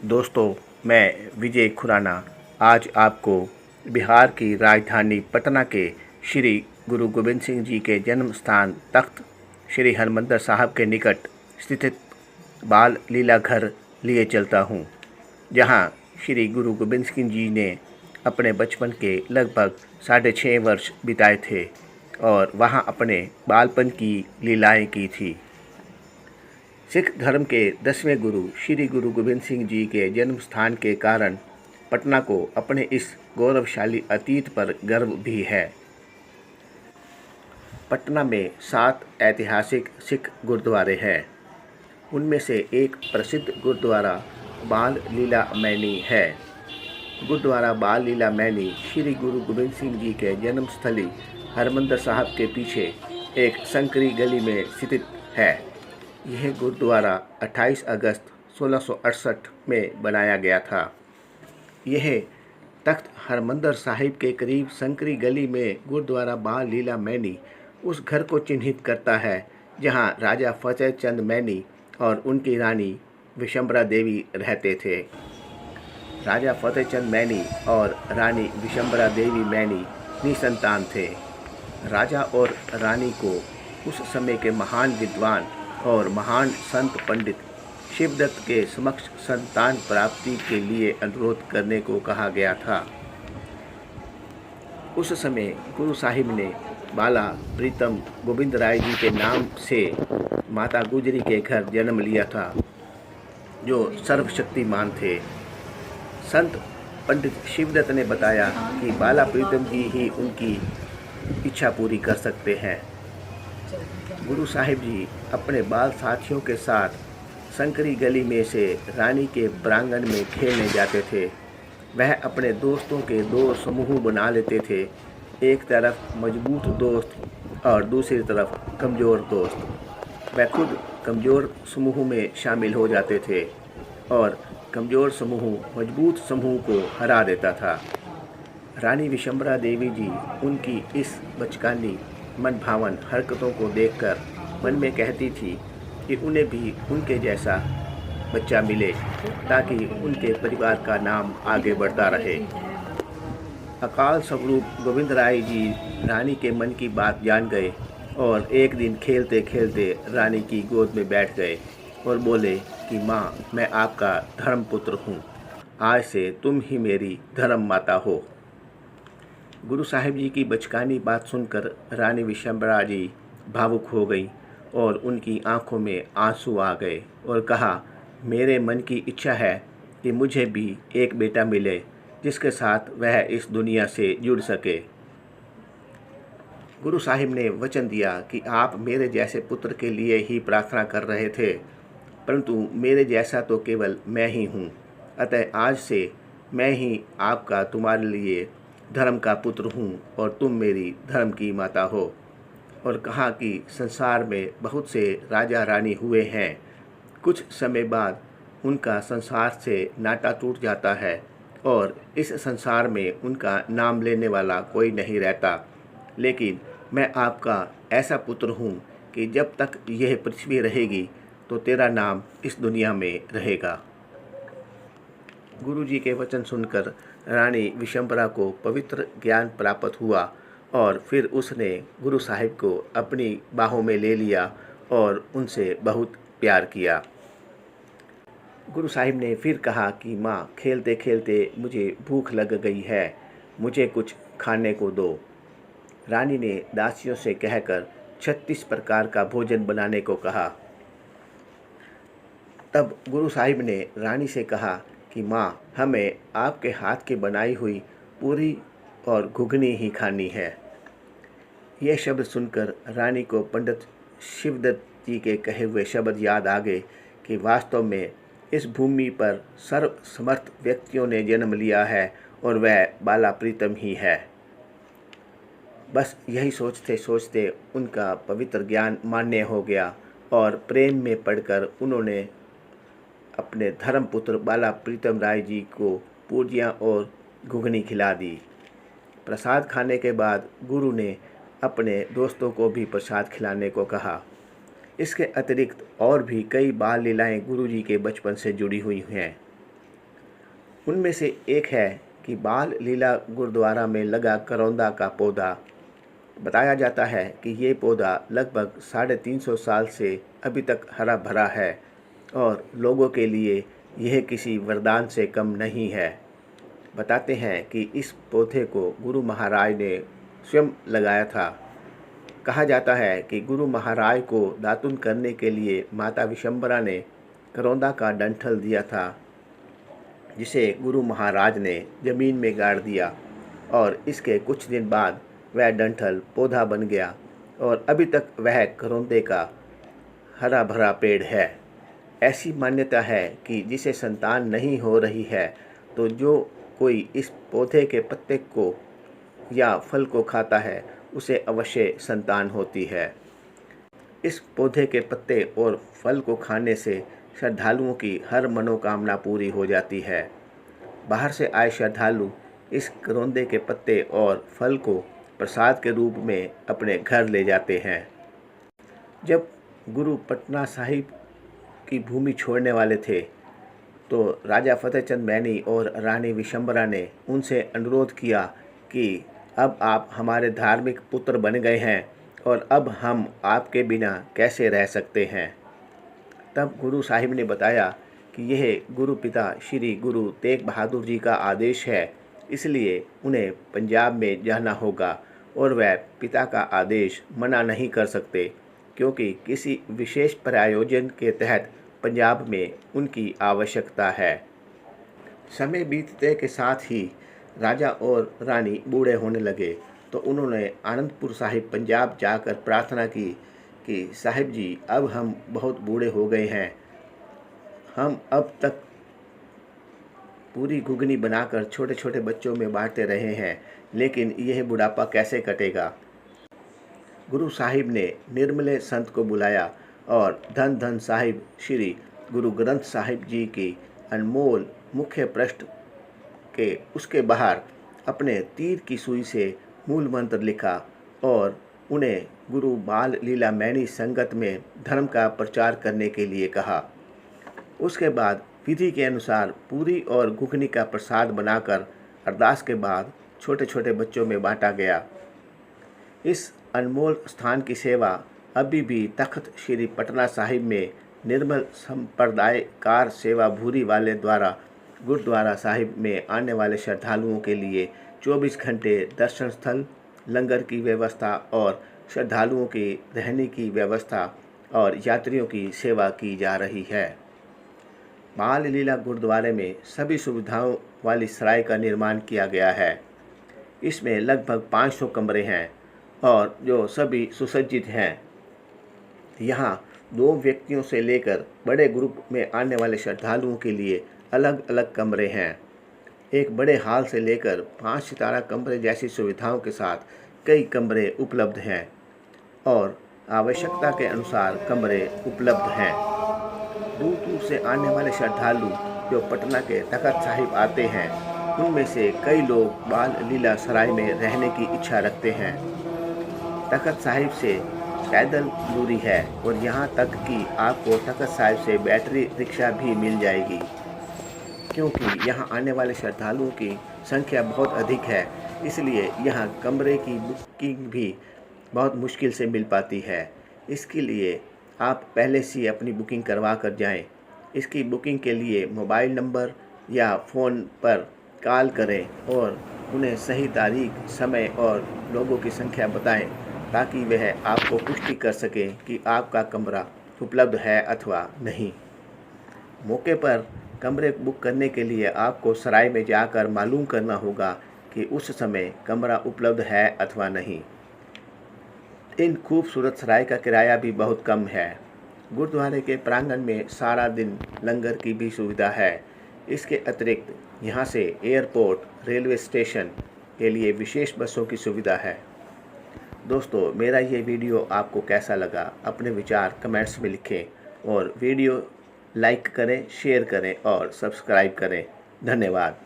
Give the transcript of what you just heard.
दोस्तों, मैं विजय खुराना आज आपको बिहार की राजधानी पटना के श्री गुरु गोविंद सिंह जी के जन्म स्थान तख्त श्री हरमंदिर साहब के निकट स्थित बाल लीला घर लिए चलता हूँ, जहाँ श्री गुरु गोविंद सिंह जी ने अपने बचपन के लगभग 6.5 वर्ष बिताए थे और वहाँ अपने बालपन की लीलाएं की थी। सिख धर्म के 10वें गुरु श्री गुरु गोविंद सिंह जी के जन्म स्थान के कारण पटना को अपने इस गौरवशाली अतीत पर गर्व भी है। पटना में 7 ऐतिहासिक सिख गुरुद्वारे हैं। उनमें से एक प्रसिद्ध गुरुद्वारा बाल लीला मैनी है। गुरुद्वारा बाल लीला मैनी श्री गुरु गोविंद सिंह जी के जन्म स्थली हरमंदिर साहब के पीछे एक संकरी गली में स्थित है। यह गुरुद्वारा 28 अगस्त 1668 में बनाया गया था। यह तख्त हरमंदिर साहिब के करीब संकरी गली में गुरुद्वारा बाल लीला मैनी उस घर को चिन्हित करता है जहां राजा फतेह चंद मैनी और उनकी रानी विशंबरा देवी रहते थे। राजा फतेह चंद मैनी और रानी विशंबरा देवी मैनी निसंतान थे। राजा और रानी को उस समय के महान विद्वान और महान संत पंडित शिवदत्त के समक्ष संतान प्राप्ति के लिए अनुरोध करने को कहा गया था। उस समय गुरु साहिब ने बाला प्रीतम गोविंद राय जी के नाम से माता गुजरी के घर जन्म लिया था, जो सर्वशक्तिमान थे। संत पंडित शिवदत्त ने बताया कि बाला प्रीतम जी ही उनकी इच्छा पूरी कर सकते हैं। गुरु साहिब जी अपने बाल साथियों के साथ संकरी गली में से रानी के प्रांगण में खेलने जाते थे। वह अपने दोस्तों के 2 समूह बना लेते थे, एक तरफ मजबूत दोस्त और दूसरी तरफ कमज़ोर दोस्त। वह खुद कमज़ोर समूह में शामिल हो जाते थे और कमज़ोर समूह मजबूत समूह को हरा देता था। रानी विशंबरा देवी जी उनकी इस बचकानी मनभावन हरकतों को देखकर मन में कहती थी कि उन्हें भी उनके जैसा बच्चा मिले ताकि उनके परिवार का नाम आगे बढ़ता रहे। अकाल स्वरूप गोविंद राय जी रानी के मन की बात जान गए और एक दिन खेलते खेलते रानी की गोद में बैठ गए और बोले कि माँ, मैं आपका धर्मपुत्र हूँ। आज से तुम ही मेरी धर्म माता हो। गुरु साहिब जी की बचकानी बात सुनकर रानी विशंबरा जी भावुक हो गई और उनकी आंखों में आंसू आ गए और कहा, मेरे मन की इच्छा है कि मुझे भी एक बेटा मिले जिसके साथ वह इस दुनिया से जुड़ सके। गुरु साहिब ने वचन दिया कि आप मेरे जैसे पुत्र के लिए ही प्रार्थना कर रहे थे, परंतु मेरे जैसा तो केवल मैं ही हूँ। अतः आज से मैं ही आपका तुम्हारे लिए धर्म का पुत्र हूँ और तुम मेरी धर्म की माता हो। और कहा कि संसार में बहुत से राजा रानी हुए हैं, कुछ समय बाद उनका संसार से नाता टूट जाता है और इस संसार में उनका नाम लेने वाला कोई नहीं रहता, लेकिन मैं आपका ऐसा पुत्र हूँ कि जब तक यह पृथ्वी रहेगी तो तेरा नाम इस दुनिया में रहेगा। गुरु जी के वचन सुनकर रानी विशंबरा को पवित्र ज्ञान प्राप्त हुआ और फिर उसने गुरु साहिब को अपनी बाहों में ले लिया और उनसे बहुत प्यार किया। गुरु साहिब ने फिर कहा कि माँ, खेलते खेलते मुझे भूख लग गई है, मुझे कुछ खाने को दो। रानी ने दासियों से कहकर 36 प्रकार का भोजन बनाने को कहा। तब गुरु साहिब ने रानी से कहा कि माँ, हमें आपके हाथ की बनाई हुई पूरी और घुघनी ही खानी है। यह शब्द सुनकर रानी को पंडित शिवदत्त जी के कहे हुए शब्द याद आ गए कि वास्तव में इस भूमि पर सर्वसमर्थ व्यक्तियों ने जन्म लिया है और वह बाला प्रीतम ही है। बस यही सोचते सोचते उनका पवित्र ज्ञान मान्य हो गया और प्रेम में पड़कर उन्होंने अपने धर्मपुत्र बाला प्रीतम राय जी को पूजियाँ और घुघनी खिला दी। प्रसाद खाने के बाद गुरु ने अपने दोस्तों को भी प्रसाद खिलाने को कहा। इसके अतिरिक्त और भी कई बाल लीलाएं गुरु जी के बचपन से जुड़ी हुई हैं। उनमें से एक है कि बाल लीला गुरुद्वारा में लगा करौंदा का पौधा। बताया जाता है कि ये पौधा लगभग 350 साल से अभी तक हरा भरा है और लोगों के लिए यह किसी वरदान से कम नहीं है। बताते हैं कि इस पौधे को गुरु महाराज ने स्वयं लगाया था। कहा जाता है कि गुरु महाराज को दातुन करने के लिए माता विशंबरा ने करौंदा का डंठल दिया था, जिसे गुरु महाराज ने जमीन में गाड़ दिया और इसके कुछ दिन बाद वह डंठल पौधा बन गया और अभी तक वह करौंदे का हरा भरा पेड़ है। ऐसी मान्यता है कि जिसे संतान नहीं हो रही है तो जो कोई इस पौधे के पत्ते को या फल को खाता है उसे अवश्य संतान होती है। इस पौधे के पत्ते और फल को खाने से श्रद्धालुओं की हर मनोकामना पूरी हो जाती है। बाहर से आए श्रद्धालु इस करौंदे के पत्ते और फल को प्रसाद के रूप में अपने घर ले जाते हैं। जब गुरु पटना साहिब की भूमि छोड़ने वाले थे तो राजा फतेहचंद मैनी और रानी विशंबरा ने उनसे अनुरोध किया कि अब आप हमारे धार्मिक पुत्र बन गए हैं और अब हम आपके बिना कैसे रह सकते हैं। तब गुरु साहिब ने बताया कि यह गुरु पिता श्री गुरु तेग बहादुर जी का आदेश है, इसलिए उन्हें पंजाब में जाना होगा और वह पिता का आदेश मना नहीं कर सकते, क्योंकि किसी विशेष प्रयोजन के तहत पंजाब में उनकी आवश्यकता है। समय बीतने के साथ ही राजा और रानी बूढ़े होने लगे तो उन्होंने आनंदपुर साहिब पंजाब जाकर प्रार्थना की कि साहिब जी, अब हम बहुत बूढ़े हो गए हैं, हम अब तक पूरी घुगनी बनाकर छोटे छोटे बच्चों में बांटते रहे हैं, लेकिन यह बुढ़ापा कैसे कटेगा। गुरु साहिब ने निर्मले संत को बुलाया और धन धन साहिब श्री गुरु ग्रंथ साहिब जी की अनमोल मुख्य पृष्ठ के उसके बाहर अपने तीर की सुई से मूल मंत्र लिखा और उन्हें गुरु बाल लीला मैनी संगत में धर्म का प्रचार करने के लिए कहा। उसके बाद विधि के अनुसार पूरी और घुगनी का प्रसाद बनाकर अरदास के बाद छोटे छोटे बच्चों में बांटा गया। इस अनमोल स्थान की सेवा अभी भी तख्त श्री पटना साहिब में निर्मल संप्रदायकार सेवा भूरी वाले द्वारा गुरुद्वारा साहिब में आने वाले श्रद्धालुओं के लिए 24 घंटे दर्शन स्थल, लंगर की व्यवस्था और श्रद्धालुओं की रहने की व्यवस्था और यात्रियों की सेवा की जा रही है। बाल लीला गुरुद्वारे में सभी सुविधाओं वाली सराय का निर्माण किया गया है। इसमें लगभग 500 कमरे हैं और जो सभी सुसज्जित हैं। यहाँ 2 व्यक्तियों से लेकर बड़े ग्रुप में आने वाले श्रद्धालुओं के लिए अलग अलग कमरे हैं। एक बड़े हॉल से लेकर 5 सितारा कमरे जैसी सुविधाओं के साथ कई कमरे उपलब्ध हैं और आवश्यकता के अनुसार कमरे उपलब्ध हैं। दूर दूर से आने वाले श्रद्धालु जो पटना के तख्त साहिब आते हैं, उनमें से कई लोग बाल लीला सराय में रहने की इच्छा रखते हैं। तख्त साहिब से पैदल दूरी है और यहाँ तक कि आपको तख्त साहिब से बैटरी रिक्शा भी मिल जाएगी, क्योंकि यहाँ आने वाले श्रद्धालुओं की संख्या बहुत अधिक है, इसलिए यहाँ कमरे की बुकिंग भी बहुत मुश्किल से मिल पाती है। इसके लिए आप पहले से अपनी बुकिंग करवा कर जाएं। इसकी बुकिंग के लिए मोबाइल नंबर या फ़ोन पर कॉल करें और उन्हें सही तारीख, समय और लोगों की संख्या बताएं, ताकि वह आपको पुष्टि कर सकें कि आपका कमरा उपलब्ध है अथवा नहीं। मौके पर कमरे बुक करने के लिए आपको सराय में जाकर मालूम करना होगा कि उस समय कमरा उपलब्ध है अथवा नहीं। इन खूबसूरत सराय का किराया भी बहुत कम है। गुरुद्वारे के प्रांगण में सारा दिन लंगर की भी सुविधा है। इसके अतिरिक्त यहाँ से एयरपोर्ट, रेलवे स्टेशन के लिए विशेष बसों की सुविधा है। दोस्तों, मेरा ये वीडियो आपको कैसा लगा, अपने विचार कमेंट्स में लिखें और वीडियो लाइक करें, शेयर करें और सब्सक्राइब करें। धन्यवाद।